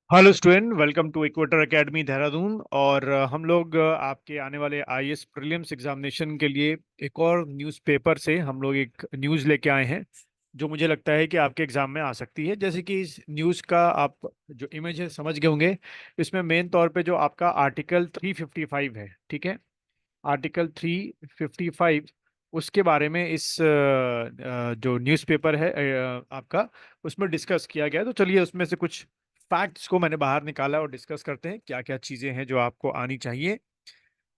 Hello student, welcome to Equator Academy Dehradun. और हम लोग आपके आने वाले आईएएस प्रीलिम्स एग्जामिनेशन के लिए एक और न्यूज़पेपर से हम लोग एक न्यूज़ लेके आए हैं जो मुझे लगता है कि आपके एग्जाम में आ सकती है। जैसे कि इस न्यूज़ का आप जो इमेज है समझ गए होंगे। इसमें मेन तौर पे जो आपका आर्टिकल 355 है, ठीक है, आर्टिकल 355, उसके बारे में इस जो न्यूज़पेपर है आपका, उसमें डिस्कस किया गया है। तो चलिए उसमें से कुछ फैक्ट्स को मैंने बाहर निकाला और डिस्कस करते हैं क्या क्या चीज़ें हैं जो आपको आनी चाहिए।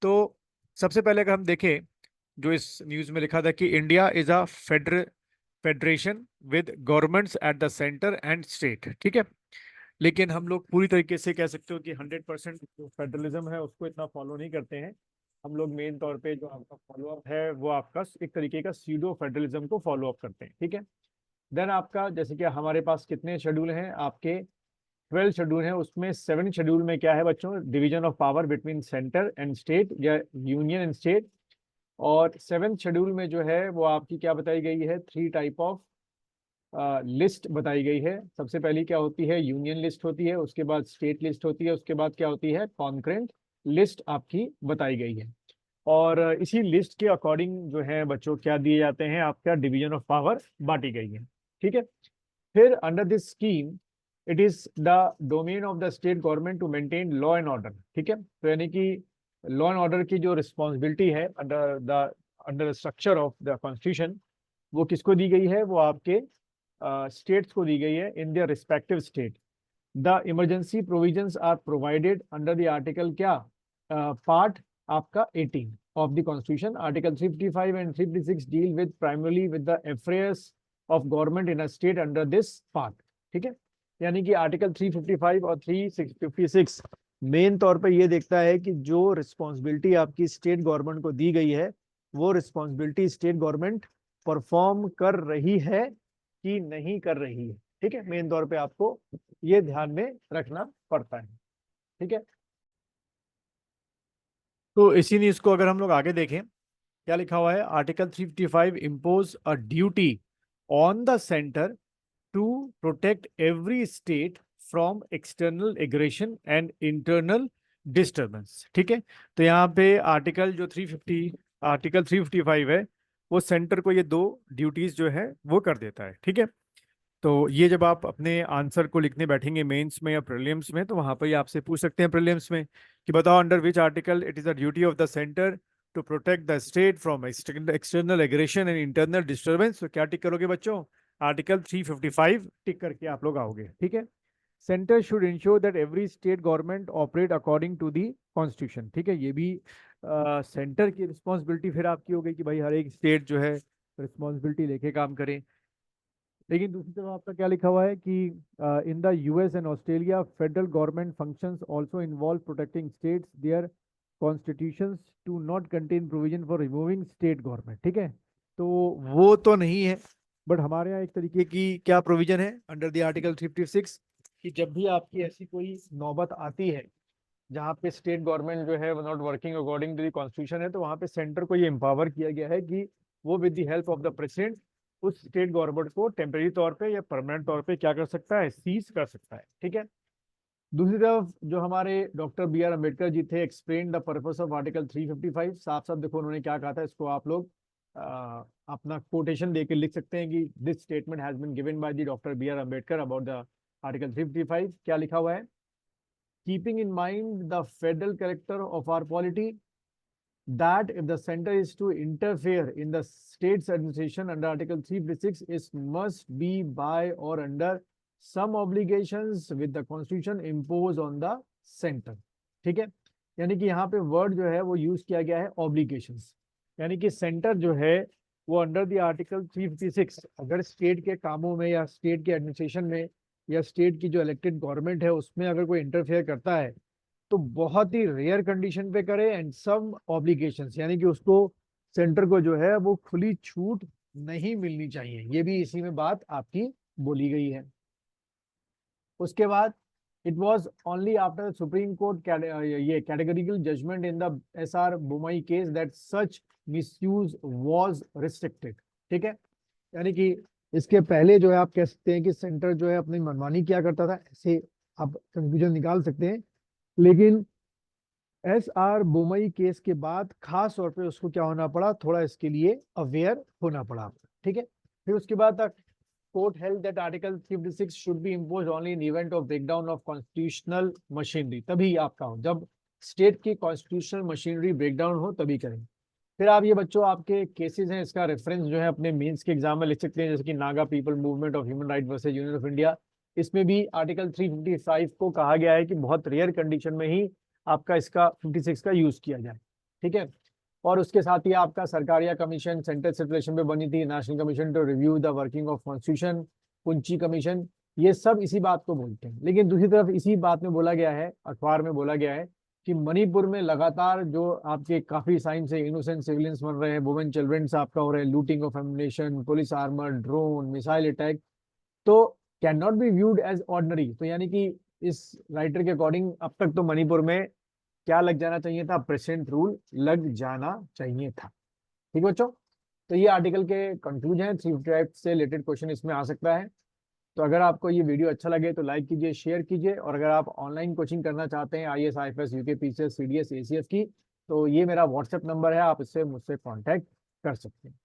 तो सबसे पहले अगर हम देखें, जो इस न्यूज़ में लिखा था कि India is a federation with governments at the centre and state, ठीक है। लेकिन हम लोग पूरी तरीके से कह सकते हो कि 100% जो फेडरलिज्म है उसको इतना फॉलो नहीं करते हैं। हम लोग मेन तौर पे जो आपका फॉलो अप है वो आपका एक तरीके का सीडो फेडरलिज्म को फॉलो अप करते हैं, ठीक है। देन आपका जैसे कि हमारे पास कितने शेड्यूल हैं आपके, 12 शेड्यूल है। उसमें 7 शेड्यूल में क्या है बच्चों, division of power between centre and state या यूनियन एंड स्टेट। और 7th शेड्यूल में जो है वो आपकी क्या बताई गई है, 3 टाइप ऑफ लिस्ट बताई गई है। सबसे पहली क्या होती है, यूनियन लिस्ट होती है, उसके बाद स्टेट लिस्ट होती है, उसके बाद क्या होती है, कॉन्करेंट लिस्ट आपकी बताई गई है। और इसी लिस्ट के अकॉर्डिंग जो है बच्चों क्या दिए जाते हैं, आपका डिवीजन ऑफ पावर बांटी गई है, ठीक है। फिर under this scheme it is the domain of the state government to maintain law and order, ठीक है। तो यानी कि लॉ एंड ऑर्डर की जो रिस्पॉन्सिबिलिटी है under the structure of the constitution, वो किसको दी गई है, वो आपके स्टेट्स को दी गई है in their respective state. The emergency provisions are provided under the article क्या, पार्ट आपका 18 of the constitution. Article 355 and 356 deal with primarily with the affairs of government in a state under this part, ठीक है। यानी कि article 355 और 356 main तौर पे ये देखता है कि जो रिस्पॉन्सिबिलिटी आपकी स्टेट गवर्नमेंट को दी गई है, वो रिस्पॉन्सिबिलिटी स्टेट गवर्नमेंट परफॉर्म कर रही है कि नहीं कर रही है, ठीक है। मेन तौर पे आपको ये ध्यान में रखना पड़ता है, ठीक है। तो इसी न्यूज को अगर हम लोग आगे देखें, क्या लिखा हुआ है, article 355 impose a duty on the centre to protect every state from external aggression and internal disturbance, ठीक है। तो यहाँ पे आर्टिकल 355 है, वो सेंटर को ये दो ड्यूटीज जो है वो कर देता है, ठीक है। तो ये जब आप अपने आंसर को लिखने बैठेंगे मेंस में या प्रीलिम्स में, तो वहां पर ही आपसे पूछ सकते हैं प्रीलिम्स में कि बताओ under which article it is the duty of the centre to protect the state from external aggression and internal disturbance. तो क्या टिक करोगे बच्चों, आर्टिकल 355 टिक करके आप लोग आओगे, ठीक है। Centre should ensure that every state government operate according to the constitution, ठीक है। ये भी सेंटर की रिस्पॉन्सिबिलिटी फिर आपकी हो गई कि भाई हर एक स्टेट जो है रिस्पॉन्सिबिलिटी लेके काम करे। लेकिन दूसरी तरफ आपका क्या लिखा हुआ है कि in the US and Australia federal government functions also involve protecting states their constitutions to not contain provision for removing state government, ठीक है। तो वो तो नहीं है, बट हमारे यहाँ एक तरीके की क्या प्रोविजन है अंडर द आर्टिकल 356 कि जब भी आपकी ऐसी कोई नौबत आती है जहाँ पे स्टेट गवर्नमेंट जो है not working according to the constitution है, तो वहाँ पे सेंटर को ये एम्पावर किया गया है कि वो with the help of the president उस स्टेट गवर्नमेंट को टेम्परेरी तौर पे या परमानेंट तौर पे क्या कर सकता है, सीज कर सकता है, ठीक है। दूसरी तरफ जो हमारे doctor B R Ambedkar ji थे, explain the purpose of article 355, साफ साफ देखो उन्होंने क्या कहा था। इसको आप लोग अपना कोटेशन देके लिख सकते हैं कि this statement has been given by the doctor B R Ambedkar about the article 355। क्या लिखा हुआ है, keeping in mind the federal character of our polity, that if the center is to interfere in the state's administration under Article 356, it must be by or under some obligations with the Constitution imposed on the center, ठीक है। यानी कि यहाँ पे word जो है वो use किया गया है ऑब्लिगेशंस, यानी कि सेंटर जो है वो अंडर द आर्टिकल 356 अगर स्टेट के कामों में या स्टेट के एडमिनिस्ट्रेशन में या स्टेट की जो इलेक्टेड गवर्नमेंट है उसमें अगर कोई इंटरफेयर करता है तो बहुत ही रेयर कंडीशन पे करे एंड सम ऑब्लिगेशंस, यानी कि उसको सेंटर को जो है वो खुली छूट नहीं मिलनी चाहिए। ये भी इसी में बात आपकी बोली गई है। उसके बाद it was only after Supreme Court ये categorical judgement in the S R Bommai case that such misuse was restricted, ठीक है। यानी कि इसके पहले जो है आप कह सकते हैं कि सेंटर जो है अपनी मनमानी किया करता था, ऐसे आप कंक्लूजन निकाल सकते हैं। लेकिन SR बोमई केस के बाद खास तौर पे उसको क्या होना पड़ा, थोड़ा इसके लिए अवेयर होना पड़ा। ठीक है, फिर उसके बाद तक court held that article 356 should be imposed only in event of breakdown of constitutional machinery. तभी आपका हो, जब स्टेट की कॉन्स्टिट्यूशनल मशीनरी ब्रेकडाउन हो तभी करें। फिर आप ये बच्चों आपके केसेस हैं, इसका रेफरेंस जो है अपने मेंस के एग्जाम में लिख सकते हैं, जैसे कि Naga people movement of human right versus union of India. इसमें भी आर्टिकल 355 को कहा गया है कि बहुत रेयर कंडीशन में ही आपका इसका 56 का यूज किया जाए। ठीक है, और उसके साथ ही आपका सरकारिया कमीशन सेंट्रल सेपरेशन पे बनी थी, national commission to review the working of constitution, Punchhi commission, ये सब इसी बात को बोलते हैं। लेकिन दूसरी तरफ इसी बात में बोला गया है, अखबार में बोला गया है कि मणिपुर में लगातार जो आपके काफी साइन से इनोसेंट सिविलियंस मर रहे हैं, वुमेन चिल्ड्रंस आपका हो रहे हैं, looting of ammunition, police armour, drone, missile attack, तो cannot be viewed as ordinary. तो यानी कि इस राइटर के अकॉर्डिंग अब तक तो मणिपुर में क्या लग जाना चाहिए था, प्रेसिडेंट रूल लग जाना चाहिए था। ठीक है बच्चों, तो ये आर्टिकल के कंक्लूजन है, 355 से रिलेटेड क्वेश्चन इसमें आ सकता है। तो अगर आपको ये वीडियो अच्छा लगे तो लाइक कीजिए, शेयर कीजिए, और अगर आप ऑनलाइन कोचिंग करना चाहते हैं IAS IFS UK PCS CDS ACF की, तो ये मेरा व्हाट्सएप नंबर है, आप इससे मुझसे कांटेक्ट कर सकते हैं।